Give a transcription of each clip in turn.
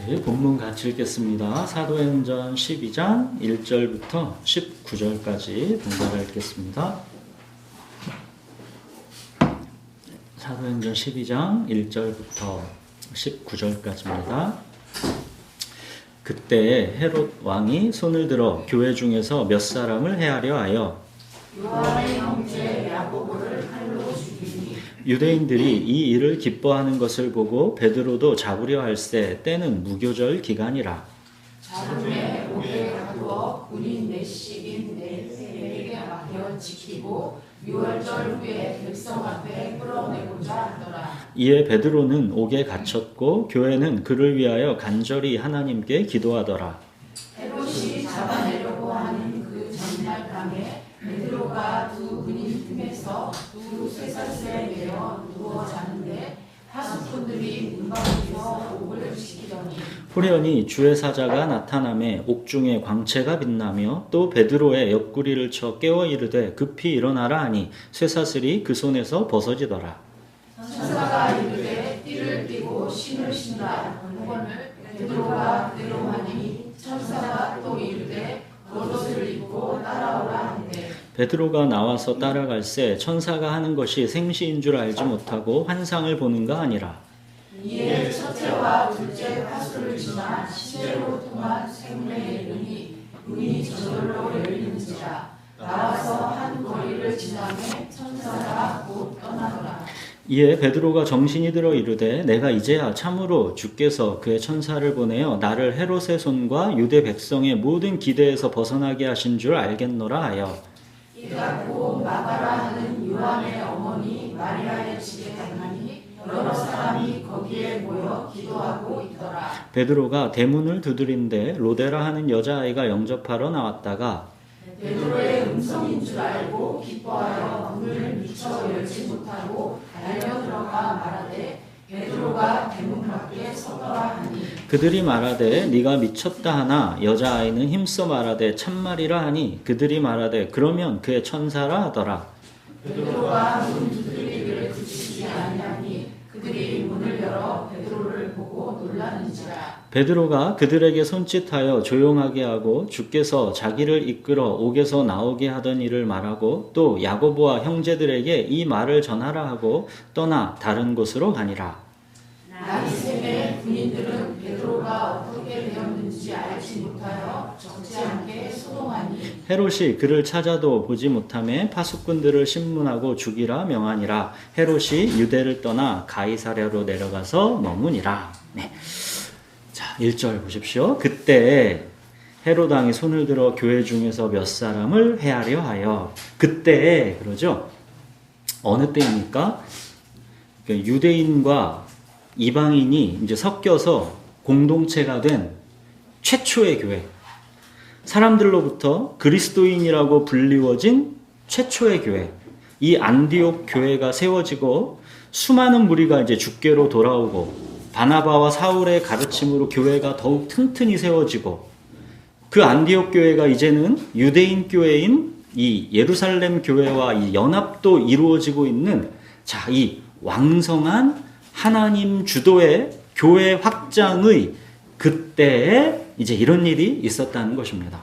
네, 본문 같이 읽겠습니다. 사도행전 12장 1절부터 19절까지 동사를 읽겠습니다. 사도행전 12장 1절부터 19절까지입니다. 그때 헤롯 왕이 손을 들어 교회 중에서 몇 사람을 해하려 하여 요한의 형제 야고보를 칼로 죽이니 유대인들이 이 일을 기뻐하는 것을 보고 베드로도 잡으려 할세 때는 무교절 기간이라. 잡음에 옥에 가두어 군인 넷씩인 네에게 맡겨 지키고 유월절 후에 백성 앞에 끌어내고자 하더라. 이에 베드로는 옥에 갇혔고 교회는 그를 위하여 간절히 하나님께 기도하더라. 헤롯이 잡아내려고 하는 그 전날 밤에 베드로가 두 군인 틈에서 두 쇠사슬에 매어 누워 자는데 하수꾼들이 문 밖에서 옥을 지키더니 후련히 주의 사자가 나타나매 옥중에 광채가 빛나며 또 베드로의 옆구리를 쳐 깨워 이르되 급히 일어나라 하니 쇠사슬이 그 손에서 벗어지더라. 천사가 이르되 띠를 띠고 신을 신라. 그거를 베드로가 그대로 하니 천사가 또 이르되 겉옷을 입고 따라오라 하는데 베드로가 나와서 따라갈새 천사가 하는 것이 생시인 줄 알지 못하고 환상을 보는가 아니라. 이에 첫째와 둘째 파수를 지나 시내로 통한 생문에 이르니 문이 저절로 열리는지라. 나와서 한 거리를 지나매 천사가 곧 떠나더라. 이에 베드로가 정신이 들어 이르되 내가 이제야 참으로 주께서 그의 천사를 보내어 나를 헤롯의 손과 유대 백성의 모든 기대에서 벗어나게 하신 줄 알겠노라 하여 이같고 마가라 하는 요한의 어머니 마리아의 집에 가니 여러 사람이 거기에 모여 기도하고 있더라. 베드로가 대문을 두드린데 로데라 하는 여자아이가 영접하러 나왔다가 베드로의 음성인 줄 알고 기뻐하여 문을 미처 열지 못하고 달려 들어가 말하되 베드로가 대문 밖에 서더라 하니 그들이 말하되 네가 미쳤다 하나 여자아이는 힘써 말하되 참말이라 하니 그들이 말하되 그러면 그의 천사라 하더라. 베드로가 문 두드리기를 그치지 아니하니 그들이 문을 열어 베드로를 보고 놀라는지라. 베드로가 그들에게 손짓하여 조용하게 하고 주께서 자기를 이끌어 옥에서 나오게 하던 일을 말하고 또 야고보와 형제들에게 이 말을 전하라 하고 떠나 다른 곳으로 가니라. 나이셈의 군인들은 베드로가 어떻게 되었는지 알지 못하여 적지 않게 소동하니 헤롯이 그를 찾아도 보지 못하매 파수꾼들을 신문하고 죽이라 명하니라. 헤롯이 유대를 떠나 가이사랴로 내려가서 머무니라. 네. 자, 1절 보십시오. 그때 헤롯 왕이 손을 들어 교회 중에서 몇 사람을 해하려 하여. 그때 그러죠. 어느 때입니까? 유대인과 이방인이 이제 섞여서 공동체가 된 최초의 교회. 사람들로부터 그리스도인이라고 불리워진 최초의 교회. 이 안디옥 교회가 세워지고 수많은 무리가 이제 주께로 돌아오고 바나바와 사울의 가르침으로 교회가 더욱 튼튼히 세워지고 그 안디옥 교회가 이제는 유대인 교회인 이 예루살렘 교회와 이 연합도 이루어지고 있는 자, 이 왕성한 하나님 주도의 교회 확장의 그때에 이제 이런 일이 있었다는 것입니다.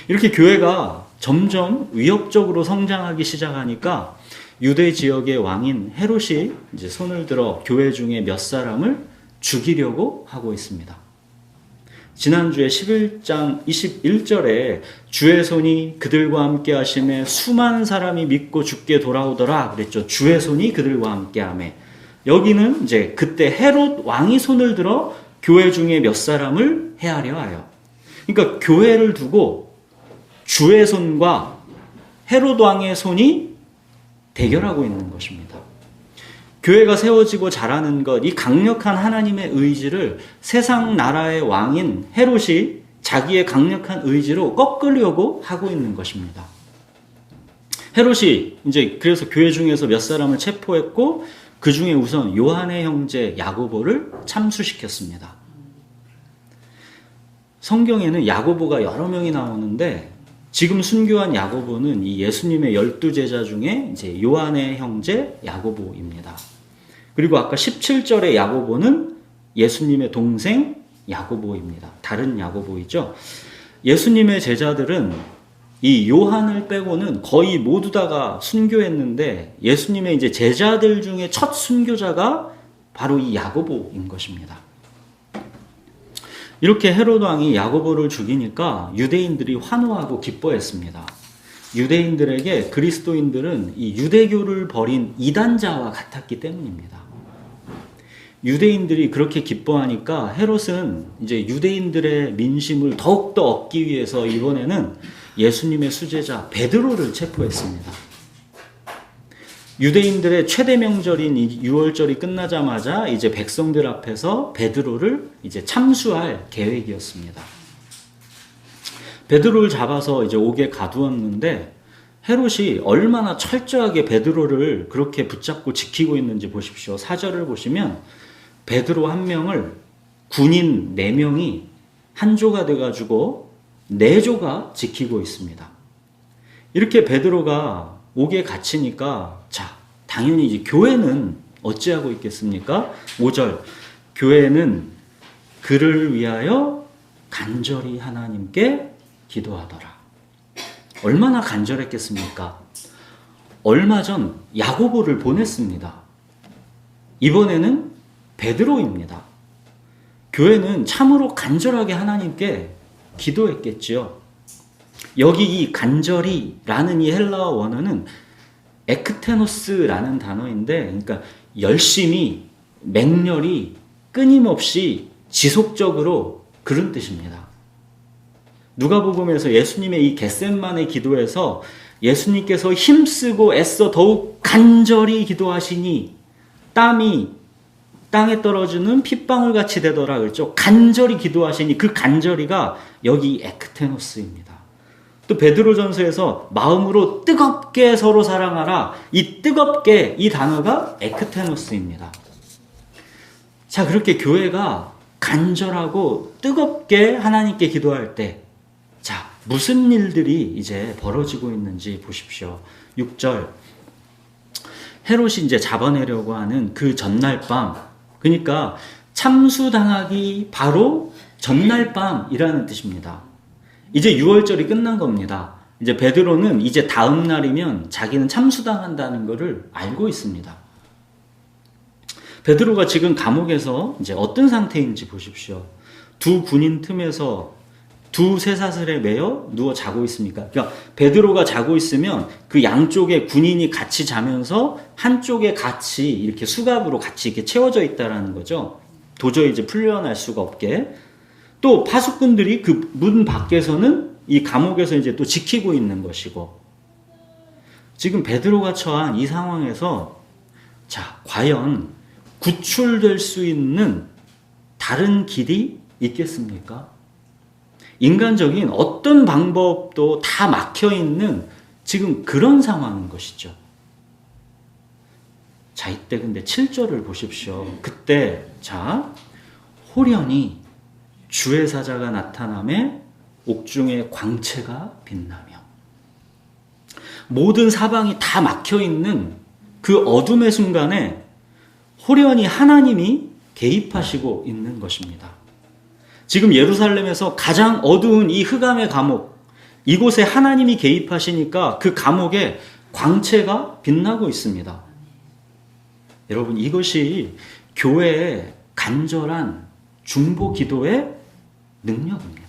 이렇게 교회가 점점 위협적으로 성장하기 시작하니까 유대 지역의 왕인 헤롯이 이제 손을 들어 교회 중에 몇 사람을 죽이려고 하고 있습니다. 지난주에 11장 21절에 주의 손이 그들과 함께 하심에 수많은 사람이 믿고 주께 돌아오더라 그랬죠. 주의 손이 그들과 함께 하매. 여기는 이제 그때 헤롯 왕이 손을 들어 교회 중에 몇 사람을 해하려 하여. 그러니까 교회를 두고 주의 손과 헤롯 왕의 손이 대결하고 있는 것입니다. 교회가 세워지고 자라는 것, 이 강력한 하나님의 의지를 세상 나라의 왕인 헤롯이 자기의 강력한 의지로 꺾으려고 하고 있는 것입니다. 헤롯이 이제 그래서 교회 중에서 몇 사람을 체포했고 그 중에 우선 요한의 형제 야고보를 참수시켰습니다. 성경에는 야고보가 여러 명이 나오는데 지금 순교한 야고보는 이 예수님의 12제자 중에 이제 요한의 형제 야고보입니다. 그리고 아까 17절의 야고보는 예수님의 동생 야고보입니다. 다른 야고보이죠. 예수님의 제자들은 이 요한을 빼고는 거의 모두 다가 순교했는데 예수님의 이제 제자들 중에 첫 순교자가 바로 이 야고보인 것입니다. 이렇게 헤롯 왕이 야고보를 죽이니까 유대인들이 환호하고 기뻐했습니다. 유대인들에게 그리스도인들은 이 유대교를 버린 이단자와 같았기 때문입니다. 유대인들이 그렇게 기뻐하니까 헤롯은 이제 유대인들의 민심을 더욱더 얻기 위해서 이번에는 예수님의 수제자 베드로를 체포했습니다. 유대인들의 최대 명절인 이 유월절이 끝나자마자 이제 백성들 앞에서 베드로를 이제 참수할 계획이었습니다. 베드로를 잡아서 이제 옥에 가두었는데 헤롯이 얼마나 철저하게 베드로를 그렇게 붙잡고 지키고 있는지 보십시오. 4절을 보시면 베드로 한 명을 군인 4명이 한 조가 돼가지고 4조가 지키고 있습니다. 이렇게 베드로가 옥에 갇히니까 자, 당연히 이제 교회는 어찌하고 있겠습니까? 5절, 교회는 그를 위하여 간절히 하나님께 기도하더라. 얼마나 간절했겠습니까? 얼마 전 야고보를 보냈습니다. 이번에는 베드로입니다. 교회는 참으로 간절하게 하나님께 기도했겠지요. 여기 이 간절히라는 이 헬라어 원어는 에크테노스라는 단어인데, 그러니까 열심히, 맹렬히, 끊임없이, 지속적으로 그런 뜻입니다. 누가복음에서 예수님의 이 겟셋마네 기도에서 예수님께서 힘쓰고 애써 더욱 간절히 기도하시니 땀이 땅에 떨어지는 핏방울 같이 되더라 그랬죠. 간절히 기도하시니 그 간절히가 여기 에크테노스입니다. 또 베드로전서에서 마음으로 뜨겁게 서로 사랑하라. 이 뜨겁게 이 단어가 에크테노스입니다. 자, 그렇게 교회가 간절하고 뜨겁게 하나님께 기도할 때, 자, 무슨 일들이 이제 벌어지고 있는지 보십시오. 6절. 헤롯이 이제 잡아내려고 하는 그 전날 밤, 그러니까 참수당하기 바로 전날 밤이라는 뜻입니다. 이제 6월절이 끝난 겁니다. 이제 베드로는 이제 다음 날이면 자기는 참수당한다는 것을 알고 있습니다. 베드로가 지금 감옥에서 이제 어떤 상태인지 보십시오. 두 군인 틈에서 두 쇠사슬에 매여 누워 자고 있습니까? 그러니까 베드로가 자고 있으면 그 양쪽에 군인이 같이 자면서 한쪽에 같이 이렇게 수갑으로 같이 이렇게 채워져 있다라는 거죠. 도저히 이제 풀려날 수가 없게. 또 파수꾼들이 그 문 밖에서는 이 감옥에서 이제 또 지키고 있는 것이고. 지금 베드로가 처한 이 상황에서 자, 과연 구출될 수 있는 다른 길이 있겠습니까? 인간적인 어떤 방법도 다 막혀있는 지금 그런 상황인 것이죠. 자, 이때 근데 7절을 보십시오. 그때 자, 호련히 주의 사자가 나타나매 옥중에 광채가 빛나며, 모든 사방이 다 막혀있는 그 어둠의 순간에 호련히 하나님이 개입하시고 있는 것입니다. 지금 예루살렘에서 가장 어두운 이 흑암의 감옥, 이곳에 하나님이 개입하시니까 그 감옥에 광채가 빛나고 있습니다. 여러분, 이것이 교회의 간절한 중보 기도의 능력입니다.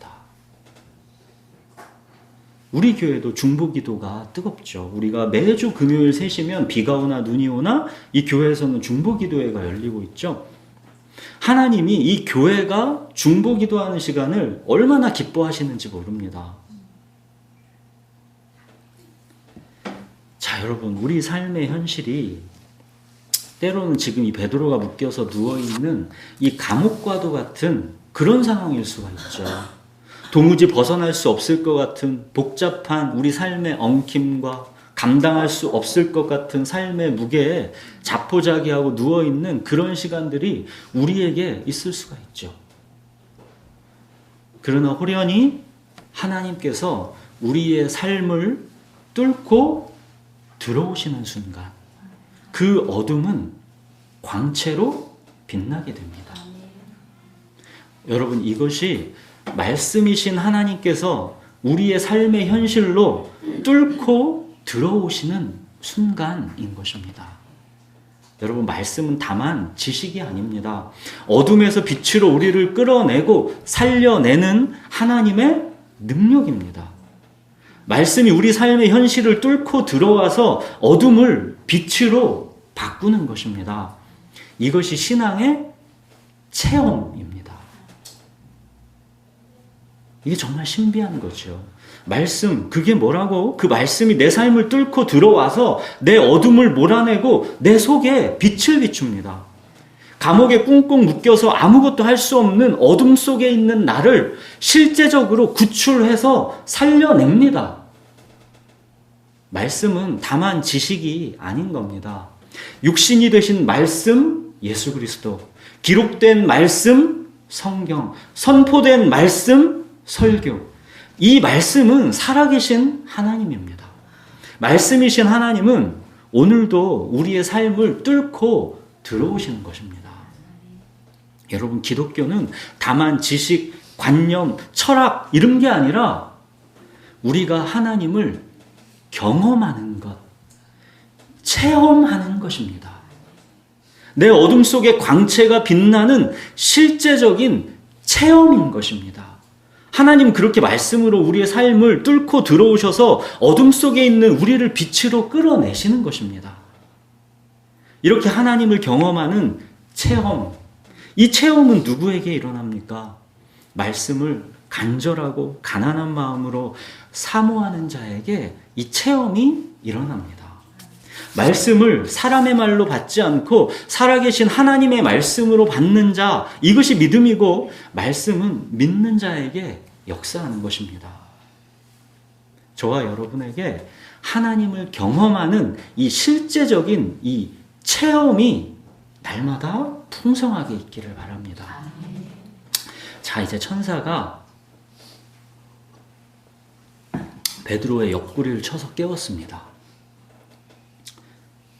우리 교회도 중보 기도가 뜨겁죠. 우리가 매주 금요일 새시면 비가 오나 눈이 오나 이 교회에서는 중보 기도회가 열리고 있죠. 하나님이 이 교회가 중보 기도하는 시간을 얼마나 기뻐하시는지 모릅니다. 자, 여러분, 우리 삶의 현실이 때로는 지금 이 베드로가 묶여서 누워있는 이 감옥과도 같은 그런 상황일 수가 있죠. 도무지 벗어날 수 없을 것 같은 복잡한 우리 삶의 엉킴과 감당할 수 없을 것 같은 삶의 무게에 자포자기하고 누워있는 그런 시간들이 우리에게 있을 수가 있죠. 그러나 호련히 하나님께서 우리의 삶을 뚫고 들어오시는 순간 그 어둠은 광채로 빛나게 됩니다. 여러분, 이것이 말씀이신 하나님께서 우리의 삶의 현실로 뚫고 들어오시는 순간인 것입니다. 여러분, 말씀은 다만 지식이 아닙니다. 어둠에서 빛으로 우리를 끌어내고 살려내는 하나님의 능력입니다. 말씀이 우리 삶의 현실을 뚫고 들어와서 어둠을 빛으로 바꾸는 것입니다. 이것이 신앙의 체험입니다. 이게 정말 신비한 거죠. 말씀, 그게 뭐라고? 그 말씀이 내 삶을 뚫고 들어와서 내 어둠을 몰아내고 내 속에 빛을 비춥니다. 감옥에 꽁꽁 묶여서 아무것도 할 수 없는 어둠 속에 있는 나를 실제적으로 구출해서 살려냅니다. 말씀은 다만 지식이 아닌 겁니다. 육신이 되신 말씀, 예수 그리스도, 기록된 말씀, 성경, 선포된 말씀, 설교. 이 말씀은 살아계신 하나님입니다. 말씀이신 하나님은 오늘도 우리의 삶을 뚫고 들어오시는 것입니다. 여러분, 기독교는 다만 지식, 관념, 철학 이런 게 아니라 우리가 하나님을 경험하는 것, 체험하는 것입니다. 내 어둠 속에 광채가 빛나는 실제적인 체험인 것입니다. 하나님 그렇게 말씀으로 우리의 삶을 뚫고 들어오셔서 어둠 속에 있는 우리를 빛으로 끌어내시는 것입니다. 이렇게 하나님을 경험하는 체험, 이 체험은 누구에게 일어납니까? 말씀을 간절하고 가난한 마음으로 사모하는 자에게 이 체험이 일어납니다. 말씀을 사람의 말로 받지 않고 살아계신 하나님의 말씀으로 받는 자, 이것이 믿음이고 말씀은 믿는 자에게 역사하는 것입니다. 저와 여러분에게 하나님을 경험하는 이 실제적인 이 체험이 날마다 풍성하게 있기를 바랍니다. 자, 이제 천사가 베드로의 옆구리를 쳐서 깨웠습니다.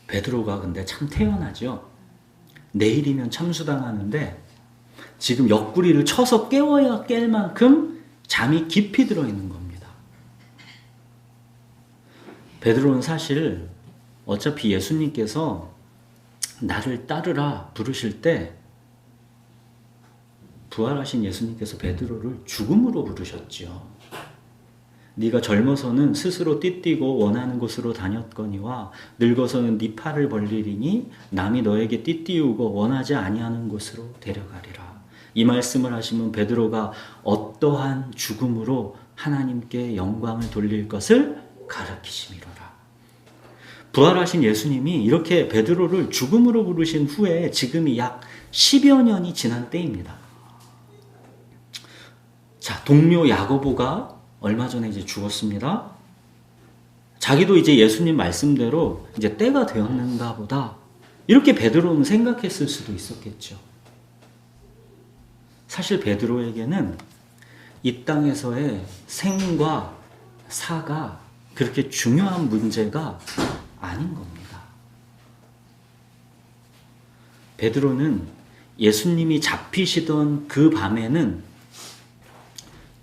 베드로가 근데 참 태연하죠. 내일이면 참수당하는데 지금 옆구리를 쳐서 깨워야 깰 만큼 잠이 깊이 들어있는 겁니다. 베드로는 사실 어차피 예수님께서 나를 따르라 부르실 때 부활하신 예수님께서 베드로를 죽음으로 부르셨죠. 네가 젊어서는 스스로 띠띠고 원하는 곳으로 다녔거니와 늙어서는 네 팔을 벌리리니 남이 너에게 띠띠우고 원하지 아니하는 곳으로 데려가리라. 이 말씀을 하시면 베드로가 어떠한 죽음으로 하나님께 영광을 돌릴 것을 가르치심이로라. 부활하신 예수님이 이렇게 베드로를 죽음으로 부르신 후에 지금이 약 10여 년이 지난 때입니다. 자, 동료 야고보가 얼마 전에 이제 죽었습니다. 자기도 이제 예수님 말씀대로 이제 때가 되었는가 보다. 이렇게 베드로는 생각했을 수도 있었겠죠. 사실 베드로에게는 이 땅에서의 생과 사가 그렇게 중요한 문제가 아닌 겁니다. 베드로는 예수님이 잡히시던 그 밤에는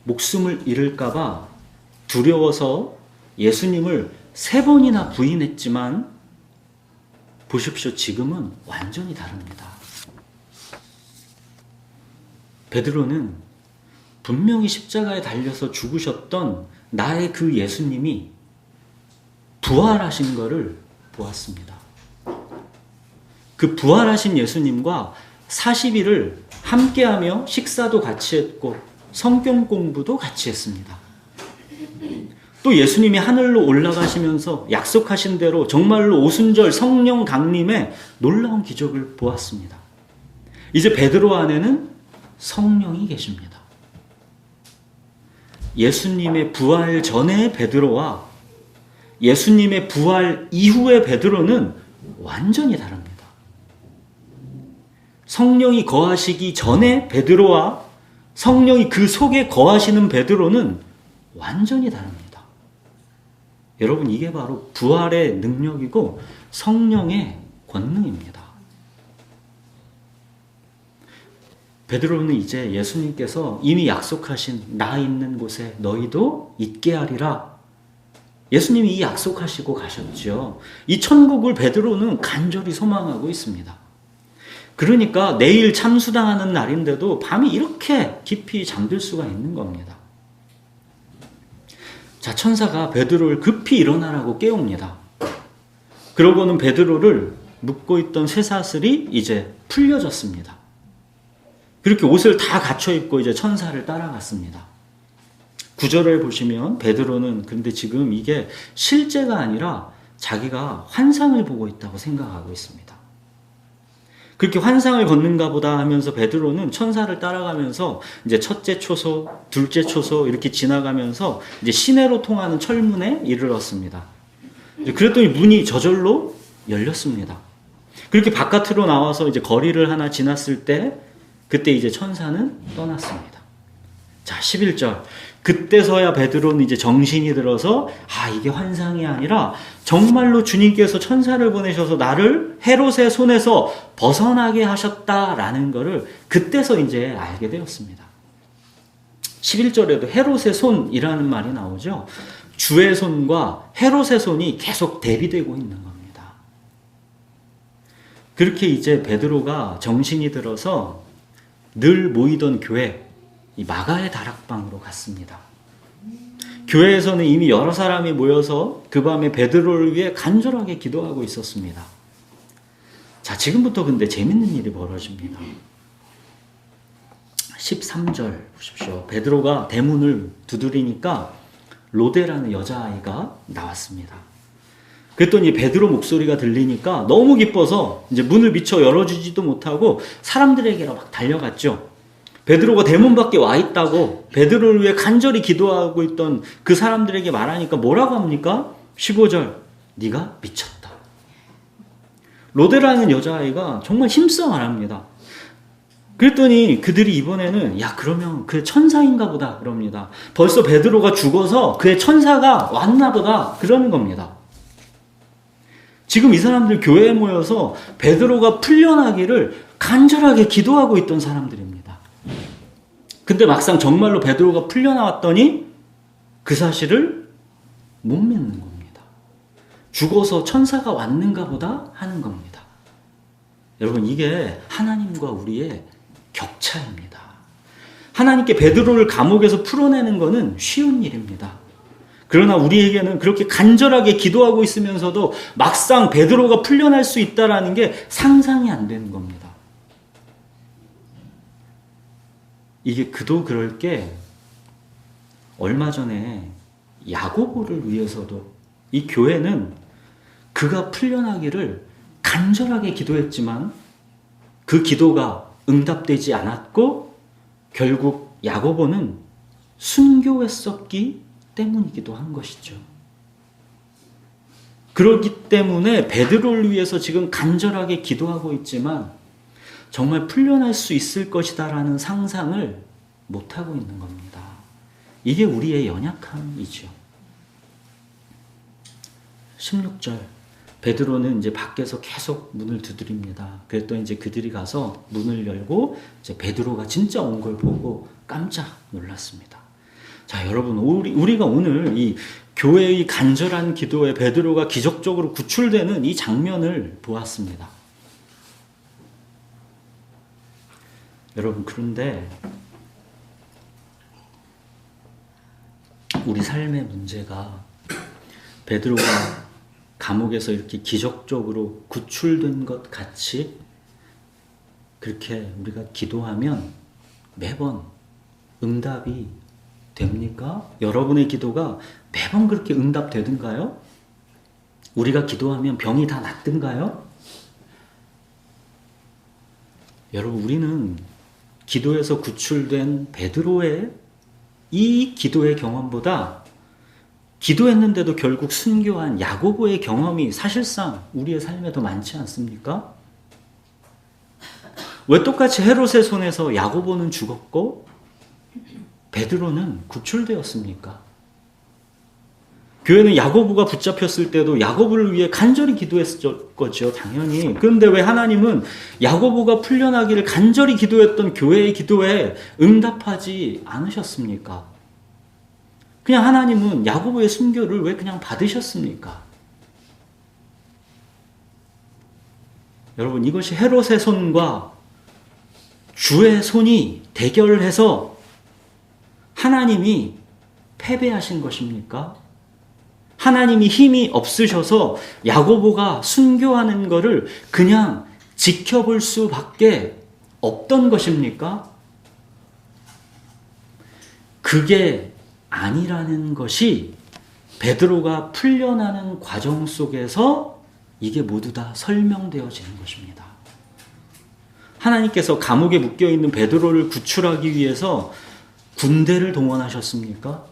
목숨을 잃을까봐 두려워서 예수님을 3번이나 부인했지만 보십시오. 지금은 완전히 다릅니다. 베드로는 분명히 십자가에 달려서 죽으셨던 나의 그 예수님이 부활하신 것을 보았습니다. 그 부활하신 예수님과 40일을 함께하며 식사도 같이 했고 성경 공부도 같이 했습니다. 또 예수님이 하늘로 올라가시면서 약속하신 대로 정말로 오순절 성령 강림의 놀라운 기적을 보았습니다. 이제 베드로 안에는 성령이 계십니다. 예수님의 부활 전의 베드로와 예수님의 부활 이후의 베드로는 완전히 다릅니다. 성령이 거하시기 전에 베드로와 성령이 그 속에 거하시는 베드로는 완전히 다릅니다. 여러분, 이게 바로 부활의 능력이고 성령의 권능입니다. 베드로는 이제 예수님께서 이미 약속하신 나 있는 곳에 너희도 있게 하리라. 예수님이 이 약속하시고 가셨죠. 이 천국을 베드로는 간절히 소망하고 있습니다. 그러니까 내일 참수당하는 날인데도 밤이 이렇게 깊이 잠들 수가 있는 겁니다. 자, 천사가 베드로를 급히 일어나라고 깨웁니다. 그러고는 베드로를 묶고 있던 쇠사슬이 이제 풀려졌습니다. 그렇게 옷을 다 갖춰 입고 이제 천사를 따라갔습니다. 9절을 보시면 베드로는 근데 지금 이게 실제가 아니라 자기가 환상을 보고 있다고 생각하고 있습니다. 그렇게 환상을 걷는가 보다 하면서 베드로는 천사를 따라가면서 이제 첫째 초소, 둘째 초소 이렇게 지나가면서 이제 시내로 통하는 철문에 이르렀습니다. 그랬더니 문이 저절로 열렸습니다. 그렇게 바깥으로 나와서 이제 거리를 하나 지났을 때 그때 이제 천사는 떠났습니다. 자, 11절. 그때서야 베드로는 이제 정신이 들어서 이게 환상이 아니라 정말로 주님께서 천사를 보내셔서 나를 헤롯의 손에서 벗어나게 하셨다라는 것을 그때서 이제 알게 되었습니다. 11절에도 헤롯의 손이라는 말이 나오죠. 주의 손과 헤롯의 손이 계속 대비되고 있는 겁니다. 그렇게 이제 베드로가 정신이 들어서 늘 모이던 교회, 이 마가의 다락방으로 갔습니다. 교회에서는 이미 여러 사람이 모여서 그 밤에 베드로를 위해 간절하게 기도하고 있었습니다. 자, 지금부터 근데 재밌는 일이 벌어집니다. 13절 보십시오. 베드로가 대문을 두드리니까 로데라는 여자아이가 나왔습니다. 그랬더니 베드로 목소리가 들리니까 너무 기뻐서 이제 문을 미처 열어주지도 못하고 사람들에게로 막 달려갔죠. 베드로가 대문 밖에 와 있다고 베드로를 위해 간절히 기도하고 있던 그 사람들에게 말하니까 뭐라고 합니까? 15절. 네가 미쳤다. 로데라는 여자아이가 정말 힘써 말합니다. 그랬더니 그들이 이번에는 그러면 그의 천사인가 보다 그럽니다. 벌써 베드로가 죽어서 그의 천사가 왔나 보다 그러는 겁니다. 지금 이 사람들 교회에 모여서 베드로가 풀려나기를 간절하게 기도하고 있던 사람들입니다. 근데 막상 정말로 베드로가 풀려나왔더니 그 사실을 못 믿는 겁니다. 죽어서 천사가 왔는가 보다 하는 겁니다. 여러분, 이게 하나님과 우리의 격차입니다. 하나님께 베드로를 감옥에서 풀어내는 것은 쉬운 일입니다. 그러나 우리에게는 그렇게 간절하게 기도하고 있으면서도 막상 베드로가 풀려날 수 있다는 게 상상이 안 되는 겁니다. 이게 그도 그럴 게 얼마 전에 야고보를 위해서도 이 교회는 그가 풀려나기를 간절하게 기도했지만 그 기도가 응답되지 않았고 결국 야고보는 순교했었기 때문이기도 한 것이죠. 그렇기 때문에 베드로를 위해서 지금 간절하게 기도하고 있지만 정말 풀려날 수 있을 것이다라는 상상을 못하고 있는 겁니다. 이게 우리의 연약함이죠. 16절. 베드로는 이제 밖에서 계속 문을 두드립니다. 그랬더니 이제 그들이 가서 문을 열고 이제 베드로가 진짜 온 걸 보고 깜짝 놀랐습니다. 자, 여러분, 우리가 오늘 이 교회의 간절한 기도에 베드로가 기적적으로 구출되는 이 장면을 보았습니다. 여러분, 그런데 우리 삶의 문제가 베드로가 감옥에서 이렇게 기적적으로 구출된 것 같이 그렇게 우리가 기도하면 매번 응답이 됩니까? 여러분의 기도가 매번 그렇게 응답되든가요? 우리가 기도하면 병이 다 낫든가요? 여러분, 우리는 기도에서 구출된 베드로의 이 기도의 경험보다 기도했는데도 결국 순교한 야고보의 경험이 사실상 우리의 삶에 더 많지 않습니까? 왜 똑같이 헤롯의 손에서 야고보는 죽었고 베드로는 구출되었습니까? 교회는 야고보가 붙잡혔을 때도 야고보를 위해 간절히 기도했을 거죠, 당연히. 그런데 왜 하나님은 야고보가 풀려나기를 간절히 기도했던 교회의 기도에 응답하지 않으셨습니까? 그냥 하나님은 야고보의 순교를 왜 그냥 받으셨습니까? 여러분, 이것이 헤롯의 손과 주의 손이 대결해서 하나님이 패배하신 것입니까? 하나님이 힘이 없으셔서 야고보가 순교하는 것을 그냥 지켜볼 수밖에 없던 것입니까? 그게 아니라는 것이 베드로가 풀려나는 과정 속에서 이게 모두 다 설명되어지는 것입니다. 하나님께서 감옥에 묶여있는 베드로를 구출하기 위해서 군대를 동원하셨습니까?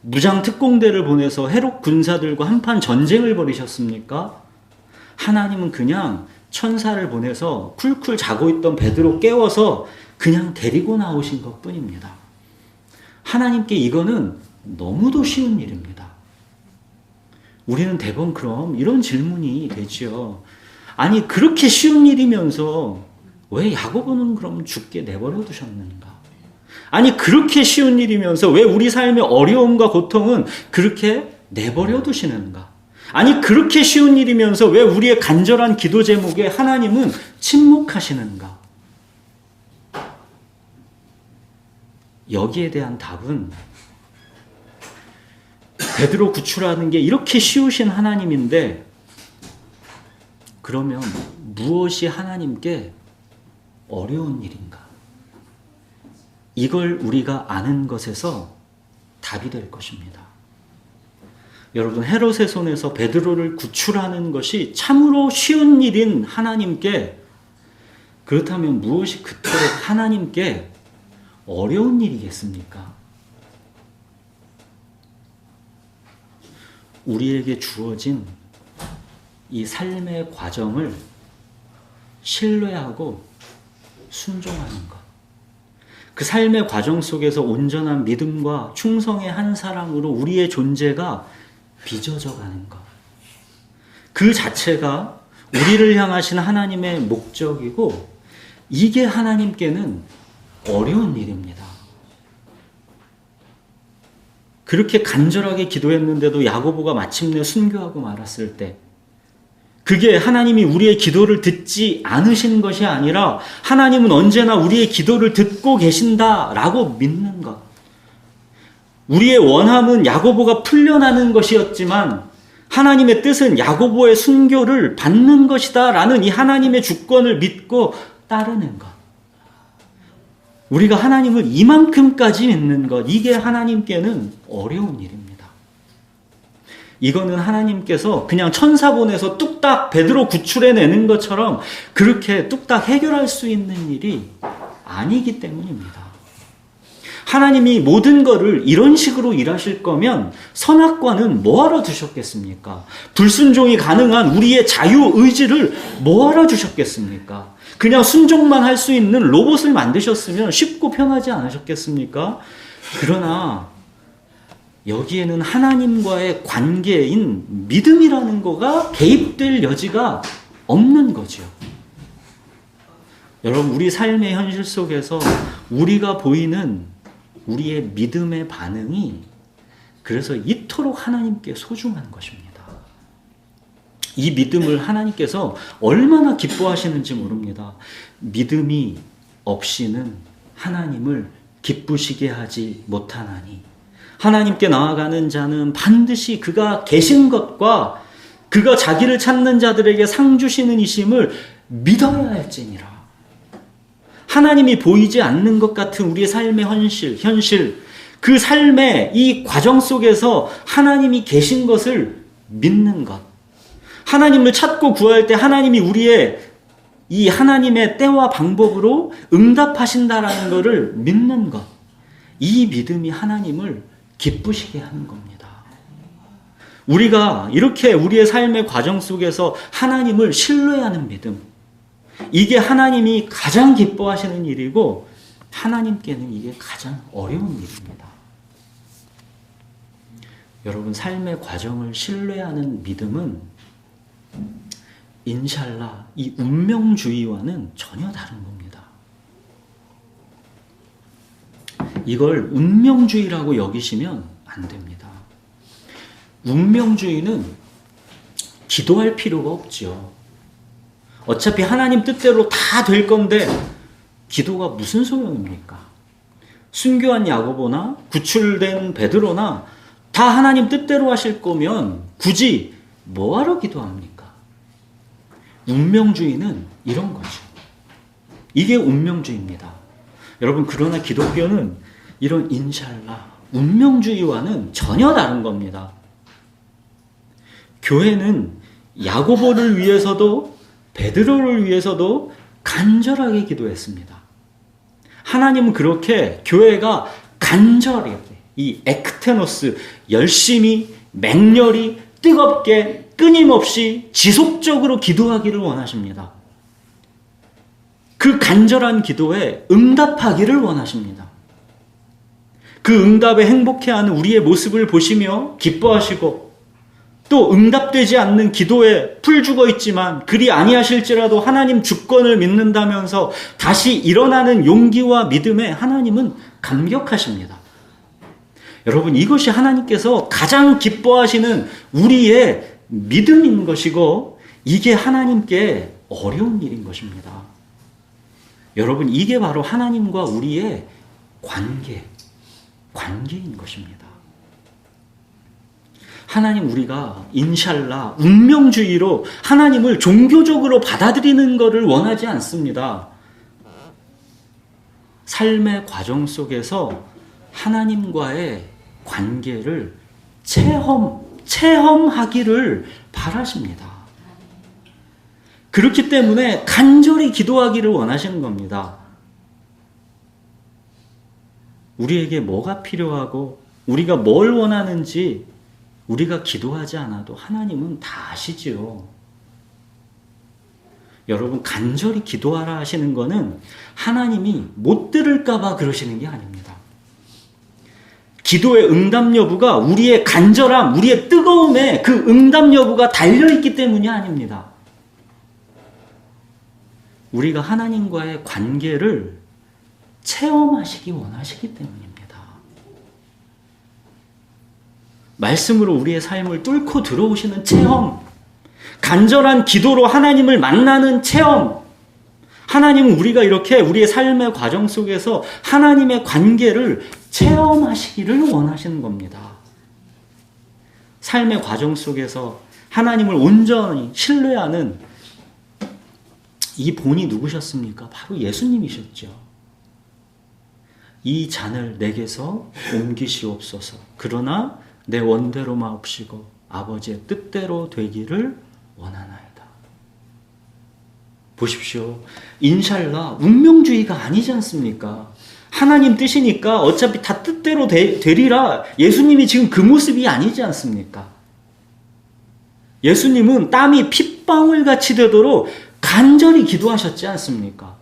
무장 특공대를 보내서 헤롯 군사들과 한판 전쟁을 벌이셨습니까? 하나님은 그냥 천사를 보내서 쿨쿨 자고 있던 베드로 깨워서 그냥 데리고 나오신 것 뿐입니다. 하나님께 이거는 너무도 쉬운 일입니다. 우리는 대부분 그럼 이런 질문이 되죠. 아니, 그렇게 쉬운 일이면서 왜 야고보는 그럼 죽게 내버려 두셨는가? 아니, 그렇게 쉬운 일이면서 왜 우리 삶의 어려움과 고통은 그렇게 내버려 두시는가? 아니, 그렇게 쉬운 일이면서 왜 우리의 간절한 기도 제목에 하나님은 침묵하시는가? 여기에 대한 답은 베드로 구출하는 게 이렇게 쉬우신 하나님인데, 그러면 무엇이 하나님께 어려운 일인가? 이걸 우리가 아는 것에서 답이 될 것입니다. 여러분, 헤롯의 손에서 베드로를 구출하는 것이 참으로 쉬운 일인 하나님께, 그렇다면 무엇이 그토록 하나님께 어려운 일이겠습니까? 우리에게 주어진 이 삶의 과정을 신뢰하고 순종하는 것. 그 삶의 과정 속에서 온전한 믿음과 충성의 한 사람으로 우리의 존재가 빚어져 가는 것. 그 자체가 우리를 향하신 하나님의 목적이고, 이게 하나님께는 어려운 일입니다. 그렇게 간절하게 기도했는데도 야고보가 마침내 순교하고 말았을 때, 그게 하나님이 우리의 기도를 듣지 않으신 것이 아니라 하나님은 언제나 우리의 기도를 듣고 계신다라고 믿는 것. 우리의 원함은 야고보가 풀려나는 것이었지만 하나님의 뜻은 야고보의 순교를 받는 것이다라는 이 하나님의 주권을 믿고 따르는 것. 우리가 하나님을 이만큼까지 믿는 것, 이게 하나님께는 어려운 일입니다. 이거는 하나님께서 그냥 천사 보내서 뚝딱 베드로 구출해내는 것처럼 그렇게 뚝딱 해결할 수 있는 일이 아니기 때문입니다. 하나님이 모든 것을 이런 식으로 일하실 거면 선악과는 뭐하러 두셨겠습니까? 불순종이 가능한 우리의 자유의지를 뭐하러 주셨겠습니까? 그냥 순종만 할 수 있는 로봇을 만드셨으면 쉽고 편하지 않으셨겠습니까? 그러나 여기에는 하나님과의 관계인 믿음이라는 거가 개입될 여지가 없는 거죠. 여러분, 우리 삶의 현실 속에서 우리가 보이는 우리의 믿음의 반응이 그래서 이토록 하나님께 소중한 것입니다. 이 믿음을 하나님께서 얼마나 기뻐하시는지 모릅니다. 믿음이 없이는 하나님을 기쁘시게 하지 못하나니 하나님께 나아가는 자는 반드시 그가 계신 것과 그가 자기를 찾는 자들에게 상 주시는 이심을 믿어야 할지니라. 하나님이 보이지 않는 것 같은 우리의 삶의 현실, 그 삶의 이 과정 속에서 하나님이 계신 것을 믿는 것. 하나님을 찾고 구할 때 하나님이 우리의 이 하나님의 때와 방법으로 응답하신다라는 것을 믿는 것. 이 믿음이 하나님을 기쁘시게 하는 겁니다. 우리가 이렇게 우리의 삶의 과정 속에서 하나님을 신뢰하는 믿음, 이게 하나님이 가장 기뻐하시는 일이고 하나님께는 이게 가장 어려운 일입니다. 여러분, 삶의 과정을 신뢰하는 믿음은 인샬라, 이 운명주의와는 전혀 다른 겁니다. 이걸 운명주의라고 여기시면 안 됩니다. 운명주의는 기도할 필요가 없죠. 어차피 하나님 뜻대로 다 될 건데 기도가 무슨 소용입니까? 순교한 야고보나 구출된 베드로나 다 하나님 뜻대로 하실 거면 굳이 뭐하러 기도합니까? 운명주의는 이런 거죠. 이게 운명주의입니다. 여러분, 그러나 기독교는 이런 인샬라, 운명주의와는 전혀 다른 겁니다. 교회는 야고보를 위해서도 베드로를 위해서도 간절하게 기도했습니다. 하나님은 그렇게 교회가 간절하게 이 ektenos, 열심히 맹렬히 뜨겁게 끊임없이 지속적으로 기도하기를 원하십니다. 그 간절한 기도에 응답하기를 원하십니다. 그 응답에 행복해하는 우리의 모습을 보시며 기뻐하시고, 또 응답되지 않는 기도에 풀 죽어 있지만 그리 아니하실지라도 하나님 주권을 믿는다면서 다시 일어나는 용기와 믿음에 하나님은 감격하십니다. 여러분, 이것이 하나님께서 가장 기뻐하시는 우리의 믿음인 것이고, 이게 하나님께 어려운 일인 것입니다. 여러분, 이게 바로 하나님과 우리의 관계인 것입니다. 하나님, 우리가 인샬라, 운명주의로 하나님을 종교적으로 받아들이는 것을 원하지 않습니다. 삶의 과정 속에서 하나님과의 관계를 체험하기를 바라십니다. 그렇기 때문에 간절히 기도하기를 원하시는 겁니다. 우리에게 뭐가 필요하고 우리가 뭘 원하는지 우리가 기도하지 않아도 하나님은 다 아시지요. 여러분, 간절히 기도하라 하시는 것은 하나님이 못 들을까 봐 그러시는 게 아닙니다. 기도의 응답 여부가 우리의 간절함, 우리의 뜨거움에 그 응답 여부가 달려있기 때문이 아닙니다. 우리가 하나님과의 관계를 체험하시기 원하시기 때문입니다. 말씀으로 우리의 삶을 뚫고 들어오시는 체험, 간절한 기도로 하나님을 만나는 체험, 하나님은 우리가 이렇게 우리의 삶의 과정 속에서 하나님의 관계를 체험하시기를 원하시는 겁니다. 삶의 과정 속에서 하나님을 온전히 신뢰하는 이 본이 누구셨습니까? 바로 예수님이셨죠. 이 잔을 내게서 옮기시옵소서. 그러나 내 원대로 마옵시고 아버지의 뜻대로 되기를 원하나이다. 보십시오. 인샬라, 운명주의가 아니지 않습니까? 하나님 뜻이니까 어차피 다 뜻대로 되리라. 예수님이 지금 그 모습이 아니지 않습니까? 예수님은 땀이 핏방울같이 되도록 간절히 기도하셨지 않습니까?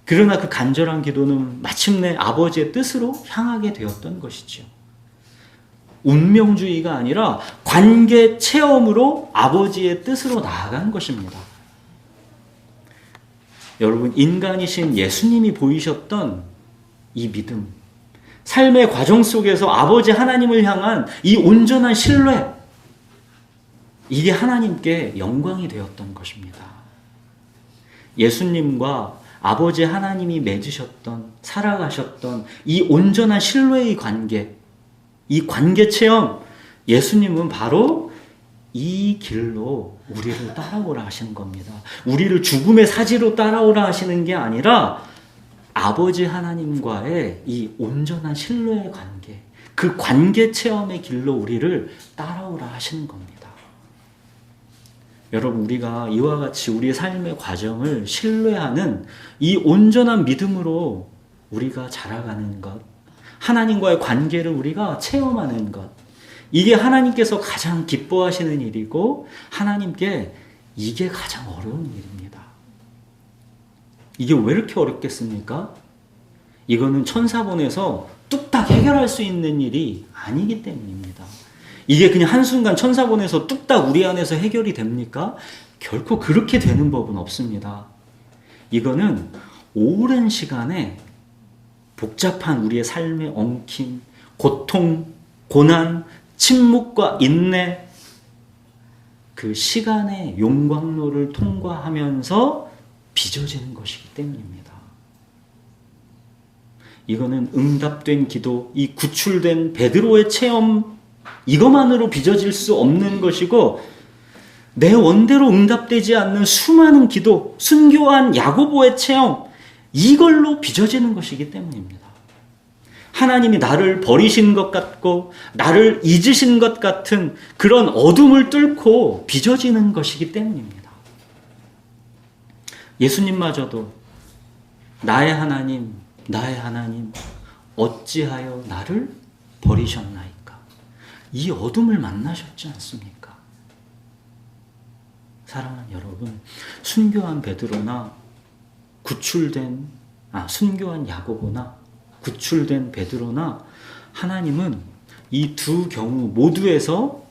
그러나 그 간절한 기도는 마침내 아버지의 뜻으로 향하게 되었던 것이죠. 운명주의가 아니라 관계 체험으로 아버지의 뜻으로 나아간 것입니다. 여러분, 인간이신 예수님이 보이셨던 이 믿음, 삶의 과정 속에서 아버지 하나님을 향한 이 온전한 신뢰, 이게 하나님께 영광이 되었던 것입니다. 예수님과 아버지 하나님이 맺으셨던, 살아가셨던 이 온전한 신뢰의 관계, 이 관계 체험, 예수님은 바로 이 길로 우리를 따라오라 하시는 겁니다. 우리를 죽음의 사지로 따라오라 하시는 게 아니라 아버지 하나님과의 이 온전한 신뢰의 관계, 그 관계 체험의 길로 우리를 따라오라 하시는 겁니다. 여러분, 우리가 이와 같이 우리의 삶의 과정을 신뢰하는 이 온전한 믿음으로 우리가 자라가는 것, 하나님과의 관계를 우리가 체험하는 것, 이게 하나님께서 가장 기뻐하시는 일이고 하나님께 이게 가장 어려운 일입니다. 이게 왜 이렇게 어렵겠습니까? 이거는 천사 보내서 뚝딱 해결할 수 있는 일이 아니기 때문입니다. 이게 그냥 한순간 천사 보내서 뚝딱 우리 안에서 해결이 됩니까? 결코 그렇게 되는 법은 없습니다. 이거는 오랜 시간에 복잡한 우리의 삶의 엉킴, 고통, 고난, 침묵과 인내, 그 시간의 용광로를 통과하면서 빚어지는 것이기 때문입니다. 이거는 응답된 기도, 이 구출된 베드로의 체험, 이것만으로 빚어질 수 없는 것이고, 내 원대로 응답되지 않는 수많은 기도, 순교한 야고보의 체험, 이걸로 빚어지는 것이기 때문입니다. 하나님이 나를 버리신 것 같고 나를 잊으신 것 같은 그런 어둠을 뚫고 빚어지는 것이기 때문입니다. 예수님마저도 나의 하나님, 나의 하나님, 어찌하여 나를 버리셨나이까? 이 어둠을 만나셨지 않습니까? 사랑하는 여러분, 순교한 베드로나 순교한 야고보나 구출된 베드로나 하나님은 이 두 경우 모두에서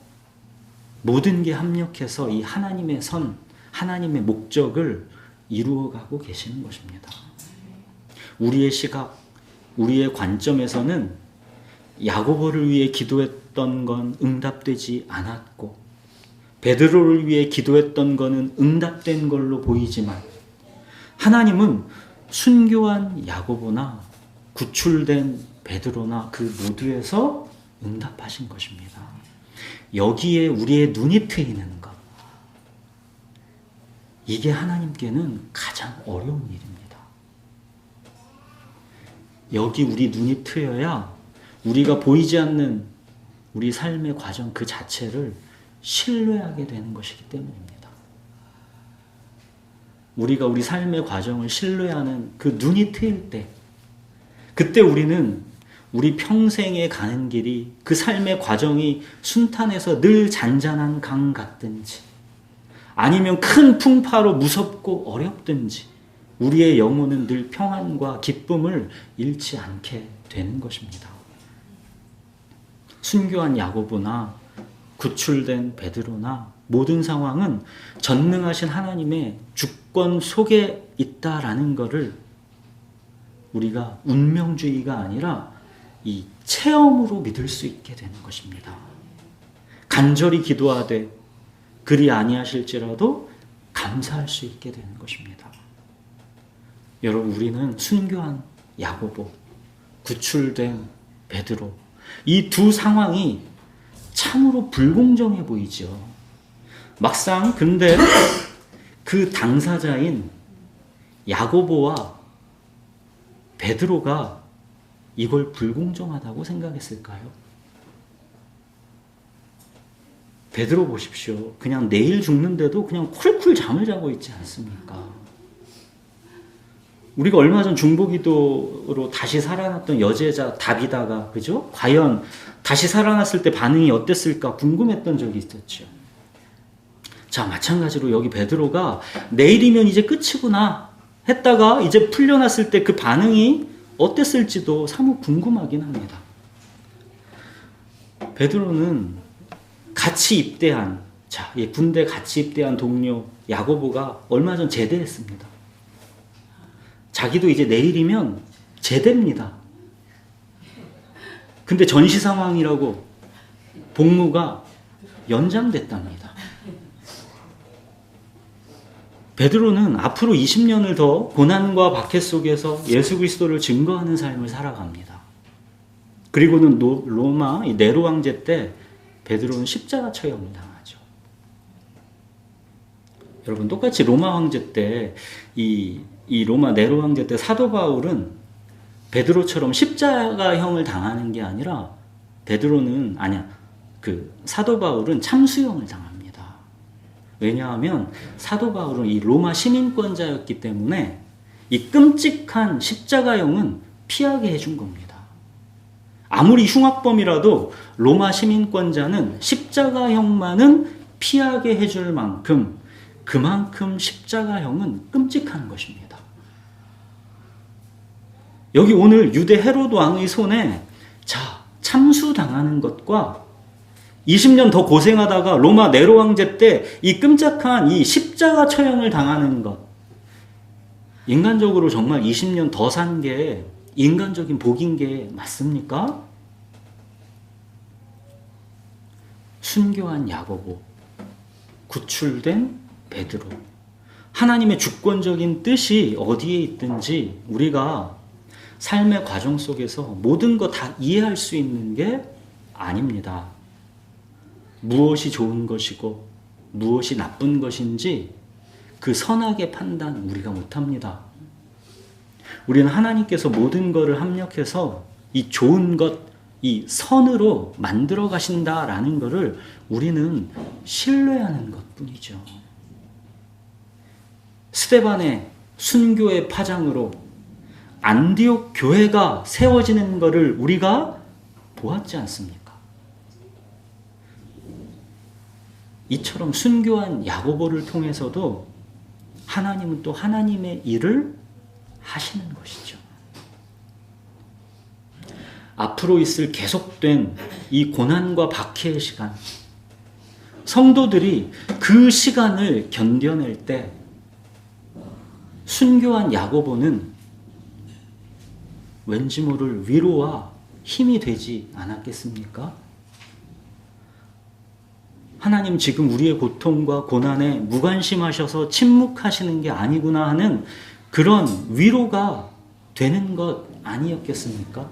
모든 게 합력해서 이 하나님의 선, 하나님의 목적을 이루어가고 계시는 것입니다. 우리의 시각, 우리의 관점에서는 야고보를 위해 기도했던 건 응답되지 않았고 베드로를 위해 기도했던 것은 응답된 걸로 보이지만 하나님은 순교한 야고보나 구출된 베드로나 그 모두에서 응답하신 것입니다. 여기에 우리의 눈이 트이는 것, 이게 하나님께는 가장 어려운 일입니다. 여기 우리 눈이 트여야 우리가 보이지 않는 우리 삶의 과정 그 자체를 신뢰하게 되는 것이기 때문입니다. 우리가 우리 삶의 과정을 신뢰하는 그 눈이 트일 때, 그때 우리는 우리 평생에 가는 길이, 그 삶의 과정이 순탄해서 늘 잔잔한 강 같든지 아니면 큰 풍파로 무섭고 어렵든지 우리의 영혼은 늘 평안과 기쁨을 잃지 않게 되는 것입니다. 순교한 야고보나 구출된 베드로나 모든 상황은 전능하신 하나님의 주권 속에 있다라는 것을 우리가 운명주의가 아니라 이 체험으로 믿을 수 있게 되는 것입니다. 간절히 기도하되 그리 아니하실지라도 감사할 수 있게 되는 것입니다. 여러분, 우리는 순교한 야고보, 구출된 베드로, 이 두 상황이 참으로 불공정해 보이죠. 막상 근데 그 당사자인 야고보와 베드로가 이걸 불공정하다고 생각했을까요? 베드로 보십시오. 그냥 내일 죽는데도 그냥 쿨쿨 잠을 자고 있지 않습니까? 우리가 얼마 전 중보기도로 다시 살아났던 여제자 다비다가, 그죠? 과연 다시 살아났을 때 반응이 어땠을까 궁금했던 적이 있었죠. 자, 마찬가지로 여기 베드로가 내일이면 이제 끝이구나 했다가 이제 풀려났을 때 그 반응이 어땠을지도 사뭇 궁금하긴 합니다. 베드로는 같이 입대한, 군대 같이 입대한 동료 야고보가 얼마 전 제대했습니다. 자기도 이제 내일이면 제대입니다. 근데 전시 상황이라고 복무가 연장됐답니다. 베드로는 앞으로 20년을 더 고난과 박해 속에서 예수 그리스도를 증거하는 삶을 살아갑니다. 그리고는 로마 네로 황제 때 베드로는 십자가 처형을 당하죠. 여러분, 똑같이 로마 황제 때 이 로마 네로 황제 때 사도 바울은 베드로처럼 십자가형을 당하는 게 아니라 사도 바울은 참수형을 당합니다. 왜냐하면 사도 바울은 이 로마 시민권자였기 때문에 이 끔찍한 십자가형은 피하게 해준 겁니다. 아무리 흉악범이라도 로마 시민권자는 십자가형만은 피하게 해줄 만큼, 그만큼 십자가형은 끔찍한 것입니다. 여기 오늘 유대 헤롯 왕의 손에 자, 참수당하는 것과 20년 더 고생하다가 로마 네로 황제 때 이 끔찍한 이 십자가 처형을 당하는 것. 인간적으로 정말 20년 더 산 게 인간적인 복인 게 맞습니까? 순교한 야고보, 구출된 베드로. 하나님의 주권적인 뜻이 어디에 있든지 우리가 삶의 과정 속에서 모든 거 다 이해할 수 있는 게 아닙니다. 무엇이 좋은 것이고 무엇이 나쁜 것인지 그 선악의 판단 우리가 못합니다. 우리는 하나님께서 모든 것을 합력해서 이 좋은 것, 이 선으로 만들어 가신다라는 것을 우리는 신뢰하는 것뿐이죠. 스데반의 순교의 파장으로 안디옥 교회가 세워지는 것을 우리가 보았지 않습니까? 이처럼 순교한 야고보를 통해서도 하나님은 또 하나님의 일을 하시는 것이죠. 앞으로 있을 계속된 이 고난과 박해의 시간, 성도들이 그 시간을 견뎌낼 때 순교한 야고보는 왠지 모를 위로와 힘이 되지 않았겠습니까? 하나님 지금 우리의 고통과 고난에 무관심하셔서 침묵하시는 게 아니구나 하는 그런 위로가 되는 것 아니었겠습니까?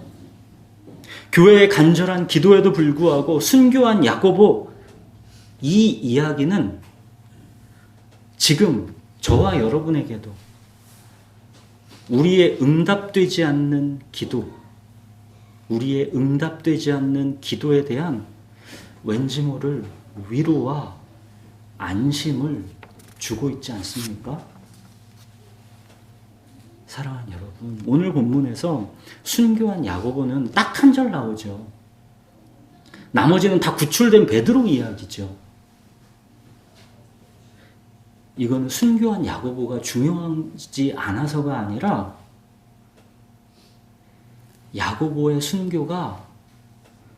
교회의 간절한 기도에도 불구하고 순교한 야고보, 이 이야기는 지금 저와 여러분에게도 우리의 응답되지 않는 기도, 우리의 응답되지 않는 기도에 대한 왠지 모를 위로와 안심을 주고 있지 않습니까? 사랑하는 여러분, 오늘 본문에서 순교한 야고보는 딱 한 절 나오죠. 나머지는 다 구출된 베드로 이야기죠. 이거는 순교한 야고보가 중요하지 않아서가 아니라 야고보의 순교가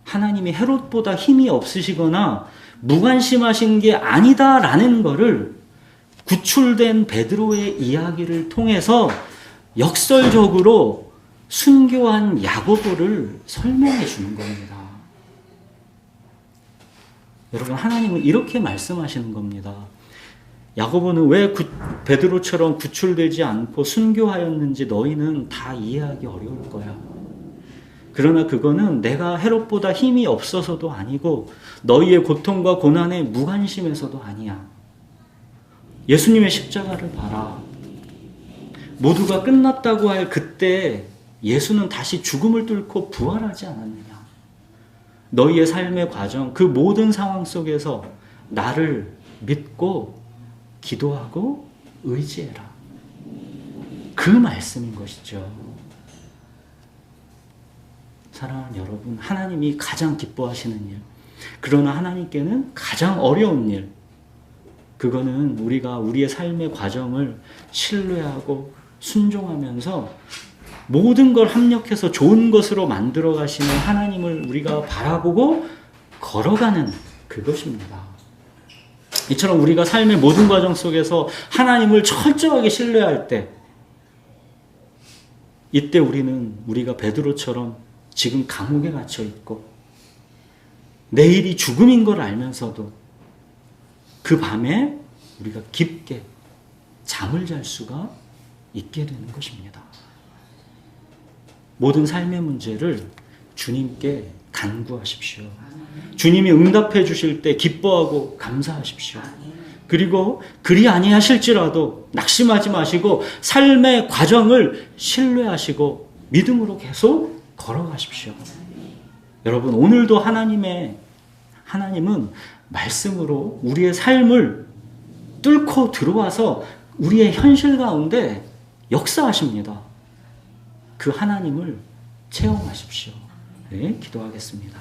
하나님이 헤롯보다 힘이 없으시거나 무관심하신 게 아니다라는 것을 구출된 베드로의 이야기를 통해서 역설적으로 순교한 야고보를 설명해 주는 겁니다. 여러분, 하나님은 이렇게 말씀하시는 겁니다. 야고보는 왜 베드로처럼 구출되지 않고 순교하였는지 너희는 다 이해하기 어려울 거야. 그러나 그거는 내가 헤롯보다 힘이 없어서도 아니고 너희의 고통과 고난에 무관심해서도 아니야. 예수님의 십자가를 봐라. 모두가 끝났다고 할 그때 예수는 다시 죽음을 뚫고 부활하지 않았느냐. 너희의 삶의 과정, 그 모든 상황 속에서 나를 믿고 기도하고 의지해라. 그 말씀인 것이죠. 사랑하는 여러분, 하나님이 가장 기뻐하시는 일, 그러나 하나님께는 가장 어려운 일, 그거는 우리가 우리의 삶의 과정을 신뢰하고 순종하면서 모든 걸 합력해서 좋은 것으로 만들어 가시는 하나님을 우리가 바라보고 걸어가는 그것입니다. 이처럼 우리가 삶의 모든 과정 속에서 하나님을 철저하게 신뢰할 때, 이때 우리가 베드로처럼 지금 감옥에 갇혀 있고 내일이 죽음인 걸 알면서도 그 밤에 우리가 깊게 잠을 잘 수가 있게 되는 것입니다. 모든 삶의 문제를 주님께 간구하십시오. 주님이 응답해 주실 때 기뻐하고 감사하십시오. 그리고 그리 아니하실지라도 낙심하지 마시고 삶의 과정을 신뢰하시고 믿음으로 계속 걸어가십시오. 여러분, 오늘도 하나님은 말씀으로 우리의 삶을 뚫고 들어와서 우리의 현실 가운데 역사하십니다. 그 하나님을 체험하십시오. 네, 기도하겠습니다.